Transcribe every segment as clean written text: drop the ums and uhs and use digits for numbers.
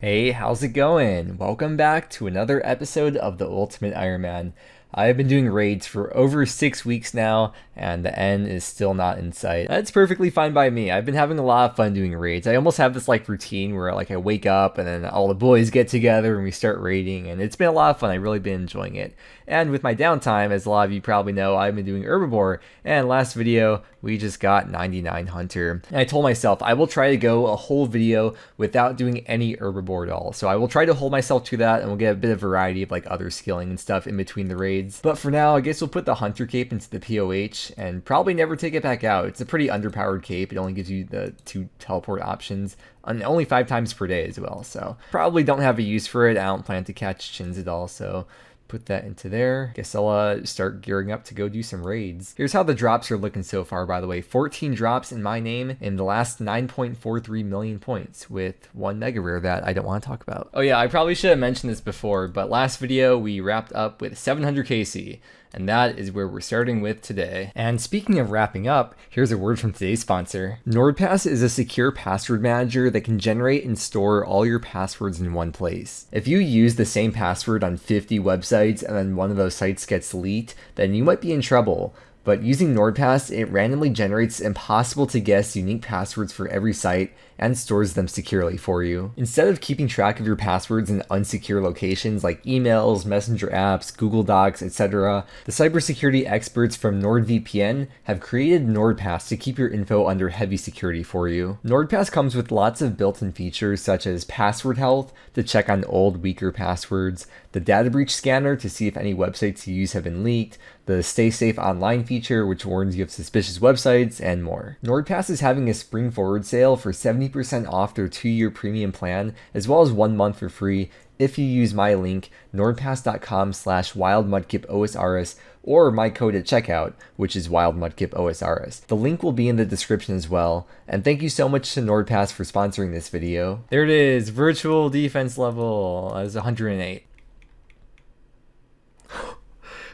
Hey, how's it going? Welcome back to another episode of the Ultimate Ironman. I've been doing raids for over 6 weeks now, and the end is still not in sight. That's perfectly fine by me. I've been having a lot of fun doing raids. I almost have this routine where I wake up and then all the boys get together and we start raiding, and it's been a lot of fun. I've really been enjoying it. And with my downtime, as a lot of you probably know, I've been doing herbivore, and last video we just got 99 hunter. And I told myself I will try to go a whole video without doing any herbivore at all. So I will try to hold myself to that, and we'll get a bit of variety of other skilling and stuff in between the raids. But for now, I guess we'll put the hunter cape into the POH and probably never take it back out. It's a pretty underpowered cape. It only gives you the 2 teleport options, and only 5 times per day as well. So probably don't have a use for it. I don't plan to catch chins at all, so put that into there. Guess I'll start gearing up to go do some raids. Here's how the drops are looking so far, by the way. 14 drops in my name in the last 9.43 million points, with 1 mega rare that I don't want to talk about. Oh yeah, I probably should have mentioned this before, but last video we wrapped up with 700 KC, and that is where we're starting with today. And speaking of wrapping up, here's a word from today's sponsor. NordPass is a secure password manager that can generate and store all your passwords in one place. If you use the same password on 50 websites and then one of those sites gets leaked, then you might be in trouble. But using NordPass, it randomly generates impossible to guess unique passwords for every site and stores them securely for you. Instead of keeping track of your passwords in unsecure locations like emails, messenger apps, Google Docs, etc., the cybersecurity experts from NordVPN have created NordPass to keep your info under heavy security for you. NordPass comes with lots of built-in features such as password health to check on old, weaker passwords, the data breach scanner to see if any websites you use have been leaked, the Stay Safe Online feature which warns you of suspicious websites, and more. NordPass is having a spring forward sale for 70% off their 2-year premium plan, as well as 1 month for free if you use my link, nordpass.com/wildmudkipOSRS, or my code at checkout, which is wildmudkipOSRS. The link will be in the description as well, and thank you so much to NordPass for sponsoring this video. There it is, virtual defense level as 108.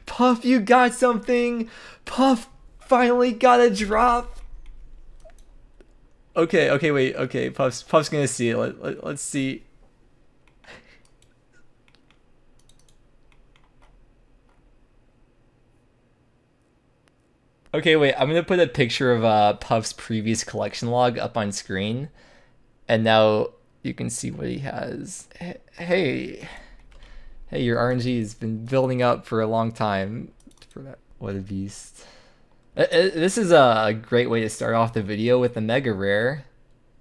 Puff, you got something! Puff finally got a drop! Okay, wait, okay, Puff's gonna see it. Let's see. Okay, wait, I'm gonna put a picture of Puff's previous collection log up on screen, and now you can see what he has. Hey, your RNG has been building up for a long time. For that, what a beast. This is a great way to start off the video with a mega rare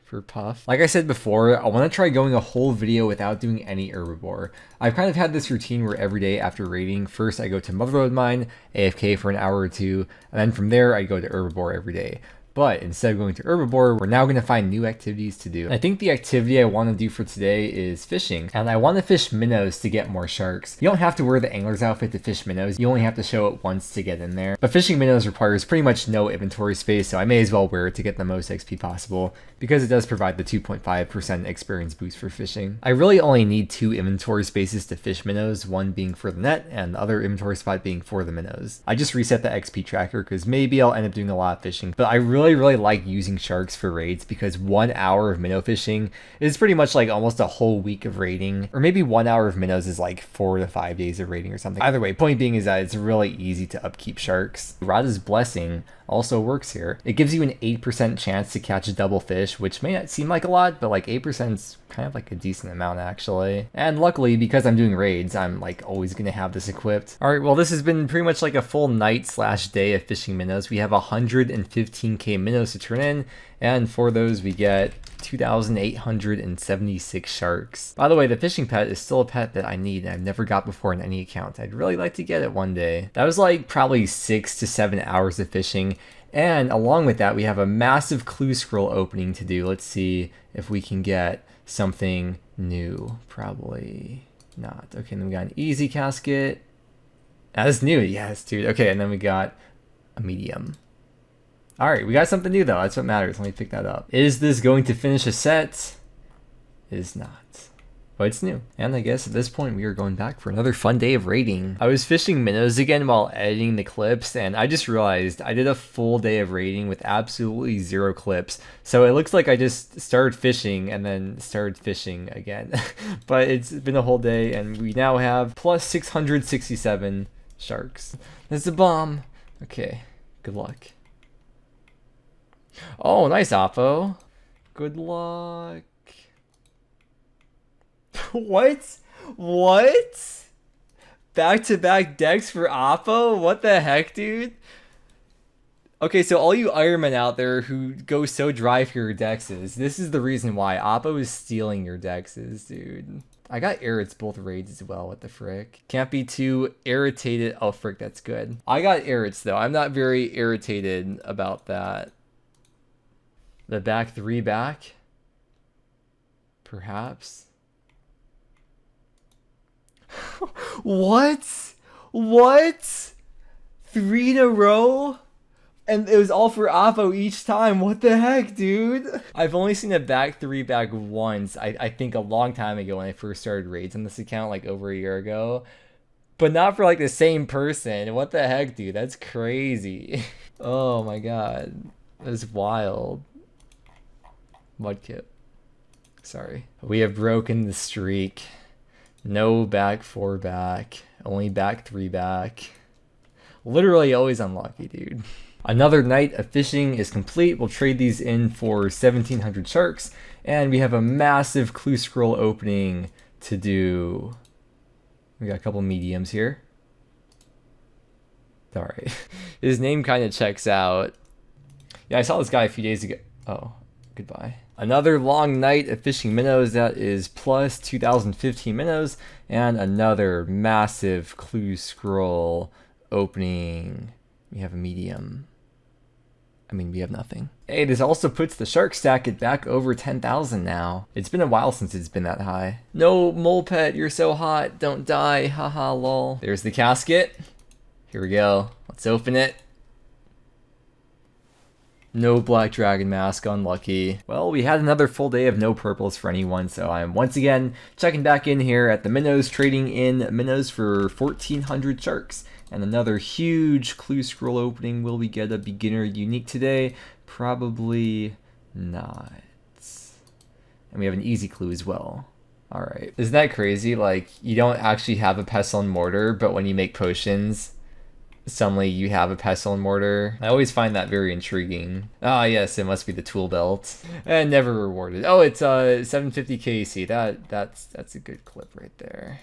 for Puff. Like I said before, I want to try going a whole video without doing any herbivore. I've kind of had this routine where every day after raiding, first I go to Motherlode Mine, AFK for an hour or two, and then from there I go to herbivore every day. But instead of going to herbivore, we're now going to find new activities to do. I think the activity I want to do for today is fishing, and I want to fish minnows to get more sharks. You don't have to wear the angler's outfit to fish minnows, you only have to show it once to get in there. But fishing minnows requires pretty much no inventory space, so I may as well wear it to get the most XP possible, because it does provide the 2.5% experience boost for fishing. I really only need 2 inventory spaces to fish minnows, one being for the net, and the other inventory spot being for the minnows. I just reset the XP tracker, because maybe I'll end up doing a lot of fishing, but I really like using sharks for raids because 1 hour of minnow fishing is pretty much almost a whole week of raiding, or maybe 1 hour of minnows is 4 to 5 days of raiding or something. Either way, point being is that it's really easy to upkeep sharks. Rada's Blessing also works here. It gives you an 8% chance to catch a double fish, which may not seem like a lot, but 8% is kind of a decent amount actually. And luckily, because I'm doing raids, I'm always gonna have this equipped. Alright, well this has been pretty much a full night/day of fishing minnows. We have 115k minnows to turn in, and for those we get 2,876 sharks. By the way, the fishing pet is still a pet that I need and I've never got before in any account. I'd really like to get it one day. That was probably 6 to 7 hours of fishing, and along with that we have a massive clue scroll opening to do. Let's see if we can get something new. Probably not. Okay, then we got an easy casket. That's new, yes dude. Okay, and then we got a medium. Alright, we got something new though, that's what matters. Let me pick that up. Is this going to finish a set? It is not. but it's new. And I guess at this point we are going back for another fun day of raiding. I was fishing minnows again while editing the clips, and I just realized I did a full day of raiding with absolutely 0 clips. So it looks like I just started fishing and then started fishing again. But it's been a whole day, and we now have plus 667 sharks. There's a bomb. Okay, good luck. Oh, nice, Oppo. Good luck. What? What? Back-to-back decks for Oppo? What the heck, dude? Okay, so all you Ironmen out there who go so dry for your dexes, this is the reason why Oppo is stealing your dexes, dude. I got Erits both raids as well, what the frick? Can't be too irritated. Oh, frick, that's good. I got Erits, though. I'm not very irritated about that. The back 3 back? Perhaps? What? What? 3 in a row? And it was all for Oppo each time. What the heck, dude? I've only seen a back 3 back once, I think a long time ago when I first started raids on this account, like over a year ago. But not for like the same person. What the heck, dude? That's crazy. Oh my god. That's wild. Mudkip. Sorry. We have broken the streak. No back 4 back. Only back 3 back. Literally always unlucky, dude. Another night of fishing is complete. We'll trade these in for 1,700 sharks. And we have a massive clue scroll opening to do. We got a couple mediums here. Alright. His name kind of checks out. Yeah, I saw this guy a few days ago. Oh, goodbye. Another long night of fishing minnows. That is plus 2015 minnows. And another massive clue scroll opening. We have a medium. I mean, we have nothing. Hey, this also puts the shark stack at back over 10,000 now. It's been a while since it's been that high. No, mole pet, you're so hot. Don't die. Haha, lol. There's the casket. Here we go. Let's open it. No black dragon mask, unlucky. Well, we had another full day of no purples for anyone, so I'm once again checking back in here at the minnows, trading in minnows for 1,400 sharks. And another huge clue scroll opening. Will we get a beginner unique today? Probably not. And we have an easy clue as well. Alright. Isn't that crazy? Like, you don't actually have a pestle and mortar, but when you make potions, suddenly you have a pestle and mortar. I always find that very intriguing. Ah, yes, it must be the tool belt. And never rewarded. Oh, it's 750 KC. That's a good clip right there.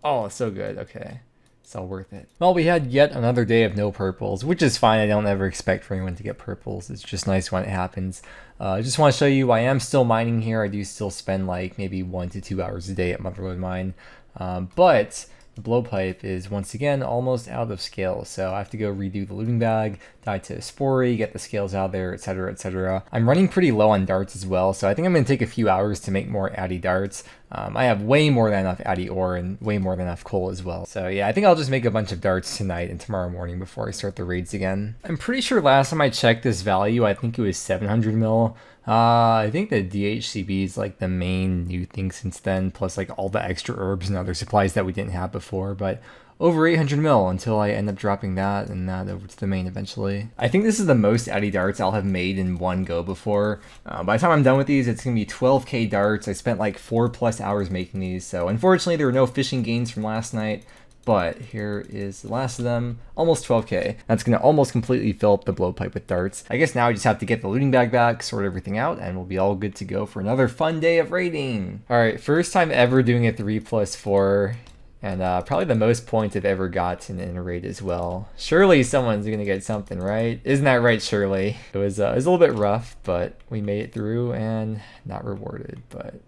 Oh, so good. Okay. It's all worth it. Well, we had yet another day of no purples, which is fine. I don't ever expect for anyone to get purples. It's just nice when it happens. I just want to show you I am still mining here. I do still spend like maybe 1 to 2 hours a day at Motherlode Mine. But the blowpipe is once again almost out of scales, so I have to go redo the looting bag, die to Spory, get the scales out there, etc, etc. I'm running pretty low on darts as well, so I think I'm going to take a few hours to make more Addy darts. I have way more than enough Addy ore and way more than enough coal as well. So yeah, I think I'll just make a bunch of darts tonight and tomorrow morning before I start the raids again. I'm pretty sure last time I checked this value, I think it was 700 mil. I think the DHCB is like the main new thing since then, plus like all the extra herbs and other supplies that we didn't have before, but over 800 mil until I end up dropping that and that over to the main eventually. I think this is the most Addy darts I'll have made in one go before. By the time I'm done with these, it's going to be 12k darts. I spent like 4+ hours making these, so unfortunately there were no fishing gains from last night. But here is the last of them, almost 12k. That's going to almost completely fill up the blowpipe with darts. I guess now I just have to get the looting bag back, sort everything out, and we'll be all good to go for another fun day of raiding. Alright, first time ever doing a 3+4, and probably the most points I've ever gotten in a raid as well. Surely someone's going to get something, right? Isn't that right, Shirley? It was a little bit rough, but we made it through and not rewarded, but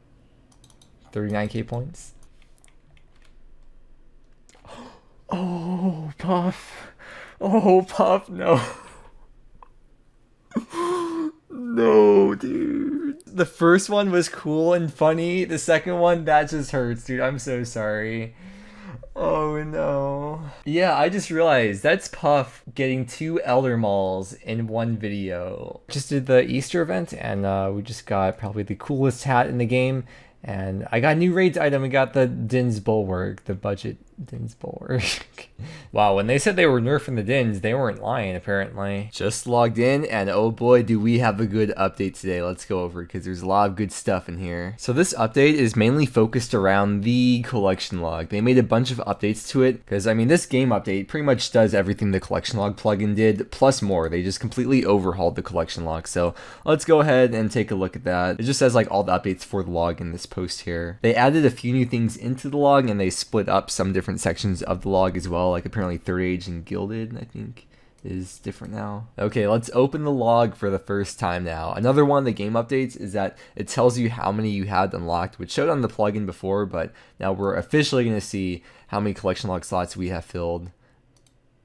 39k points. Oh, Puff. Oh, Puff, no. No, dude. The first one was cool and funny. The second one, that just hurts, dude. I'm so sorry. Oh, no. Yeah, I just realized that's Puff getting 2 Elder Malls in one video. Just did the Easter event, and we just got probably the coolest hat in the game. And I got a new raids item. We got the Din's Bulwark, the budget Din's Bulwark. Wow, when they said they were nerfing the Dins, they weren't lying, apparently. Just logged in, and oh boy, do we have a good update today. Let's go over it, because there's a lot of good stuff in here. So this update is mainly focused around the collection log. They made a bunch of updates to it, because, I mean, this game update pretty much does everything the collection log plugin did, plus more. They just completely overhauled the collection log. So let's go ahead and take a look at that. It just says, like, all the updates for the log in this post here. They added a few new things into the log, and they split up some different sections of the log as well, like apparently Third Age and Gilded, I think, is different now. Okay, let's open the log for the first time now. Another one of the game updates is that it tells you how many you had unlocked, which showed on the plugin before, but now we're officially going to see how many collection log slots we have filled.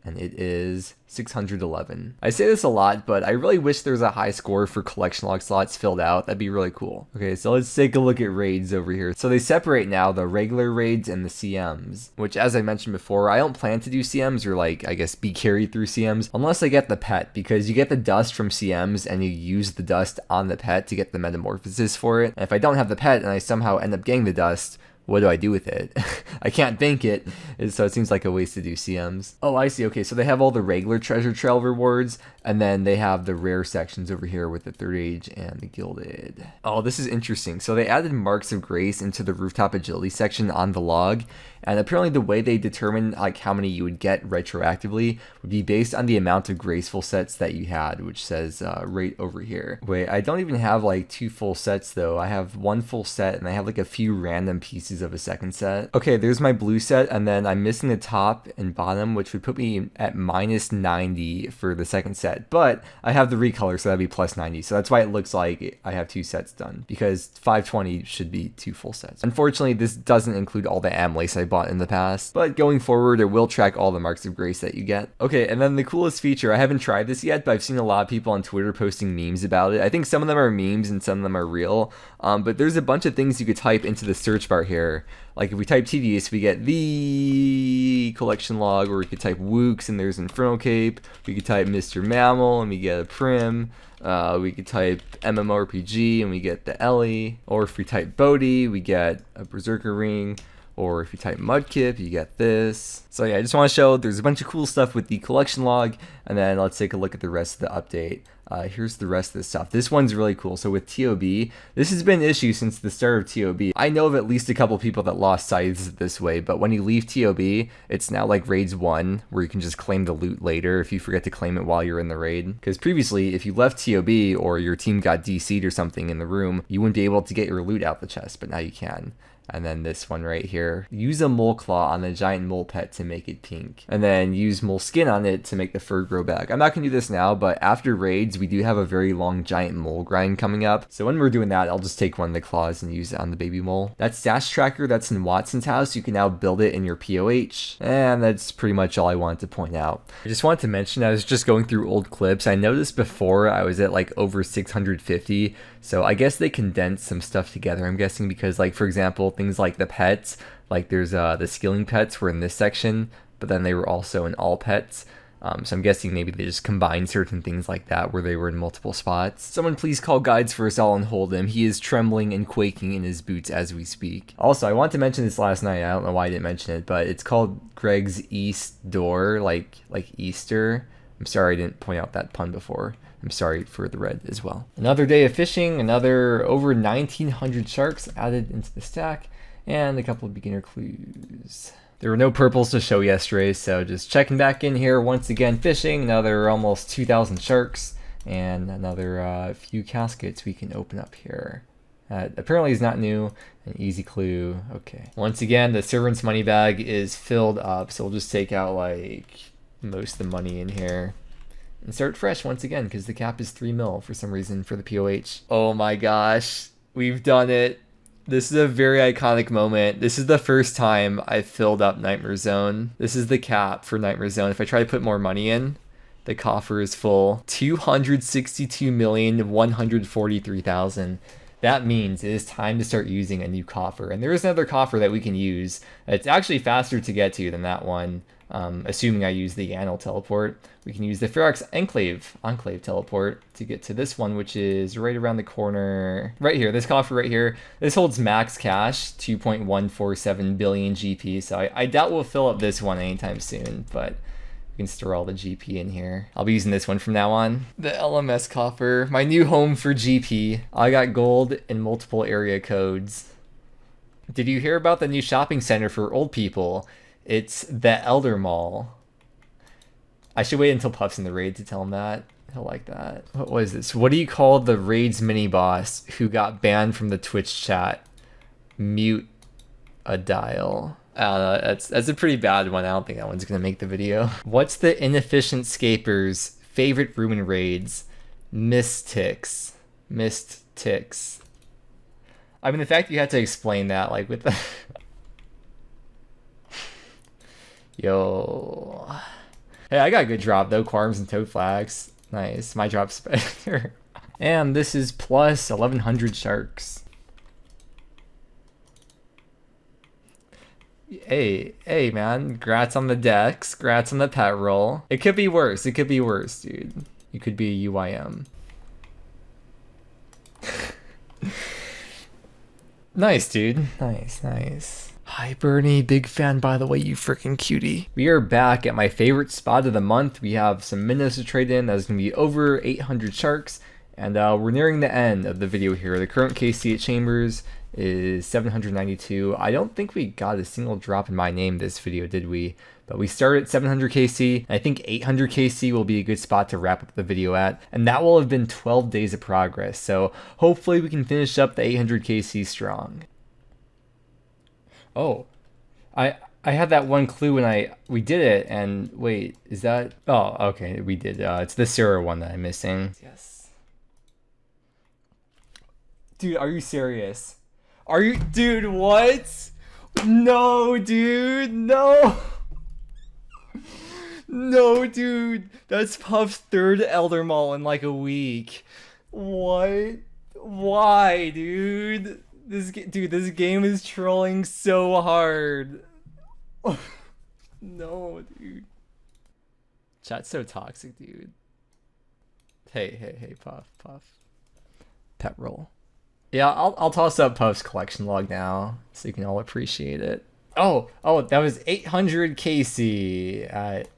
And it is 611. I say this a lot, but I really wish there was a high score for collection log slots filled out. That'd be really cool. Okay, so let's take a look at raids over here. So they separate now the regular raids and the CMs, which, as I mentioned before, I don't plan to do CMs or, like, I guess be carried through CMs unless I get the pet, because you get the dust from CMs and you use the dust on the pet to get the metamorphosis for it. And if I don't have the pet and I somehow end up getting the dust, what do I do with it? I can't bank it, so it seems like a waste to do CMs. Oh, I see. Okay, so they have all the regular treasure trail rewards, and then they have the rare sections over here with the Third Age and the Gilded. Oh, this is interesting. So they added Marks of Grace into the rooftop agility section on the log, and apparently the way they determine like how many you would get retroactively would be based on the amount of graceful sets that you had, which says right over here. Wait, I don't even have like 2 full sets though. I have 1 full set and I have like a few random pieces of a second set. Okay, there's my blue set, and then I'm missing the top and bottom, which would put me at minus 90 for the second set, but I have the recolor, so that'd be plus 90. So that's why it looks like I have 2 sets done, because 520 should be 2 full sets. Unfortunately, this doesn't include all the Amlace I bought in the past, but going forward, it will track all the Marks of Grace that you get. Okay, and then the coolest feature, I haven't tried this yet, but I've seen a lot of people on Twitter posting memes about it. I think some of them are memes and some of them are real, but there's a bunch of things you could type into the search bar here. Like if we type tedious, we get the collection log, or we could type Wooks and there's Infernal Cape. We could type Mr. Mammal and we get a Prim. We could type MMORPG and we get the Ellie. Or if we type Bodhi, we get a Berserker Ring. Or if you type Mudkip, you get this. So yeah, I just want to show there's a bunch of cool stuff with the collection log, and then let's take a look at the rest of the update. Here's the rest of the stuff. This one's really cool. So with TOB, this has been an issue since the start of TOB. I know of at least a couple people that lost scythes this way, but when you leave TOB, it's now like Raids 1, where you can just claim the loot later if you forget to claim it while you're in the raid. Because previously, if you left TOB or your team got DC'd or something in the room, you wouldn't be able to get your loot out the chest, but now you can. And then this one right here, use a mole claw on the giant mole pet to make it pink. And then use mole skin on it to make the fur grow back. I'm not going to do this now, but after raids, we do have a very long giant mole grind coming up. So when we're doing that, I'll just take one of the claws and use it on the baby mole. That stash tracker that's in Watson's house, you can now build it in your POH. And that's pretty much all I wanted to point out. I just wanted to mention, I was just going through old clips. I noticed before I was at like over 650. So I guess they condensed some stuff together, I'm guessing, because like, for example, things like the pets, like there's the skilling pets were in this section, but then they were also in all pets. So I'm guessing maybe they just combined certain things like that where they were in multiple spots. Someone please call guides for us all and hold him. He is trembling and quaking in his boots as we speak. Also, I wanted to mention this last night. I don't know why I didn't mention it, but it's called Greg's East Door, like Easter. I'm sorry I didn't point out that pun before. I'm sorry for the red as well. Another day of fishing, another over 1,900 sharks added into the stack, and a couple of beginner clues. There were no purples to show yesterday, so just checking back in here once again fishing. Another almost 2,000 sharks, and another few caskets we can open up here. Apparently is not new. An easy clue. Okay. Once again, the servant's money bag is filled up, so we'll just take out like most of the money in here. And start fresh once again, because the cap is 3 mil for some reason for the POH. Oh my gosh, we've done it. This is a very iconic moment. This is the first time I've filled up Nightmare Zone. This is the cap for Nightmare Zone. If I try to put more money in, the coffer is full. 262,143,000. that means it is time to start using a new coffer. And there is another coffer that we can use. It's actually faster to get to than that one, assuming I use the Anil teleport. We can use the Ferox Enclave teleport to get to this one, which is right around the corner. Right here, this coffer right here. This holds max cash, 2.147 billion GP, so I doubt we'll fill up this one anytime soon, but we can store all the GP in here. I'll be using this one from now on. The LMS coffer, my new home for GP. I got gold in multiple area codes. Did you hear about the new shopping center for old people? It's the Elder Mall. I should wait until Puff's in the raid to tell him that. He'll like that. What was this? What do you call the raid's mini boss who got banned from the Twitch chat? Mute a dial. That's a pretty bad one. I don't think that one's gonna make the video. What's the inefficient scaper's favorite ruin raids? Mist ticks. I mean, the fact that you had to explain that, like, with the Yo. Hey, I got a good drop though. Quarms and toad flags. Nice. My drop's better. And this is plus 1100 sharks. Hey man. Grats on the decks. Grats on the pet roll. It could be worse. It could be worse, dude. You could be a UIM. Nice, dude. Nice. Hi, Bernie. Big fan, by the way, you freaking cutie. We are back at my favorite spot of the month. We have some minnows to trade in. That's going to be over 800 sharks. And we're nearing the end of the video here. The current KC at Chambers is 792. I don't think we got a single drop in my name this video, did we? But we started at 700 KC. I think 800 KC will be a good spot to wrap up the video at. And that will have been 12 days of progress. So hopefully we can finish up the 800 KC strong. Oh, I had that one clue when we did it, and wait, is that? Oh, okay, we did. It's the Sarah one that I'm missing. Yes. Dude, are you serious? Dude, what? No, dude, no. No, dude, that's Puff's third Elder Mall in like a week. What? Why, dude? This game is trolling so hard. No, dude. Chat's so toxic, dude. Hey, Puff. Pet roll. Yeah, I'll toss up Puff's collection log now, so you can all appreciate it. Oh, that was 800 KC at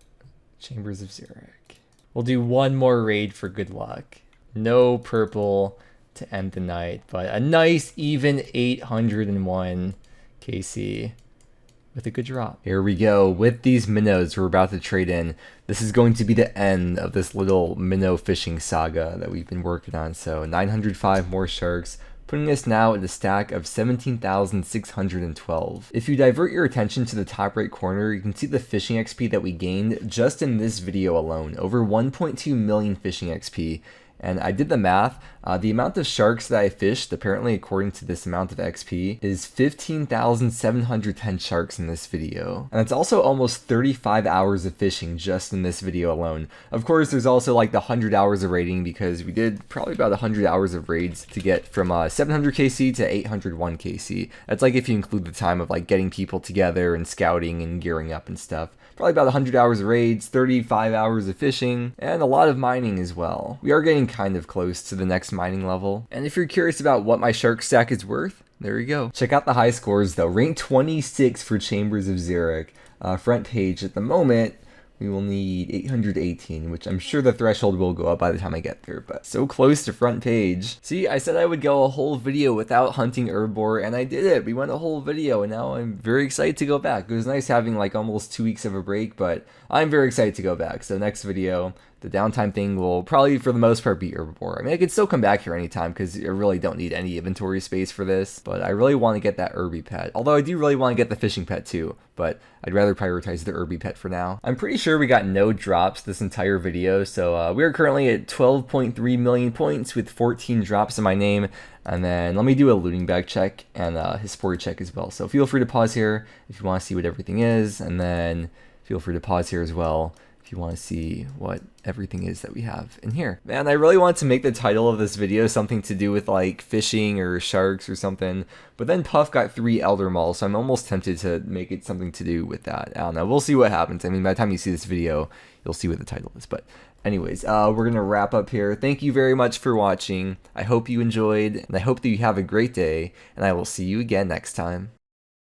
Chambers of Xeric. We'll do one more raid for good luck. No purple to end the night, but a nice even 801 KC with a good drop. Here we go with these minnows we're about to trade in. This is going to be the end of this little minnow fishing saga that we've been working on. So 905 more sharks, putting us now at a stack of 17,612. If you divert your attention to the top right corner, you can see the fishing XP that we gained just in this video alone, over 1.2 million fishing XP. And I did the math. The amount of sharks that I fished, apparently according to this amount of XP, is 15,710 sharks in this video. And it's also almost 35 hours of fishing just in this video alone. Of course, there's also like the 100 hours of raiding, because we did probably about 100 hours of raids to get from 700 KC to 801 KC. That's like if you include the time of like getting people together and scouting and gearing up and stuff. Probably about 100 hours of raids, 35 hours of fishing, and a lot of mining as well. We are getting kind of close to the next mining level. And if you're curious about what my shark stack is worth, there you go. Check out the high scores though. Rank 26 for Chambers of Xeric. Front page at the moment, we will need 818, which I'm sure the threshold will go up by the time I get there, but so close to front page. See, I said I would go a whole video without hunting herbivore, and I did it. We went a whole video, and now I'm very excited to go back. It was nice having like almost 2 weeks of a break, but I'm very excited to go back. So next video, the downtime thing will probably for the most part be herbivore. I mean, I could still come back here anytime because I really don't need any inventory space for this, but I really want to get that herby pet. Although I do really want to get the fishing pet too, but I'd rather prioritize the herby pet for now. I'm pretty sure we got no drops this entire video, so we are currently at 12.3 million points with 14 drops in my name. And then let me do a looting bag check and a history check as well. So feel free to pause here if you want to see what everything is, and then feel free to pause here as well if if you want to see what everything is that we have in here. Man, I really want to make the title of this video something to do with like fishing or sharks or something, but then Puff got 3 elder malls, so I'm almost tempted to make it something to do with that. I don't know, we'll see what happens. I mean, by the time you see this video, you'll see what the title is. But anyways, we're gonna wrap up here. Thank you very much for watching. I hope you enjoyed, and I hope that you have a great day, and I will see you again next time.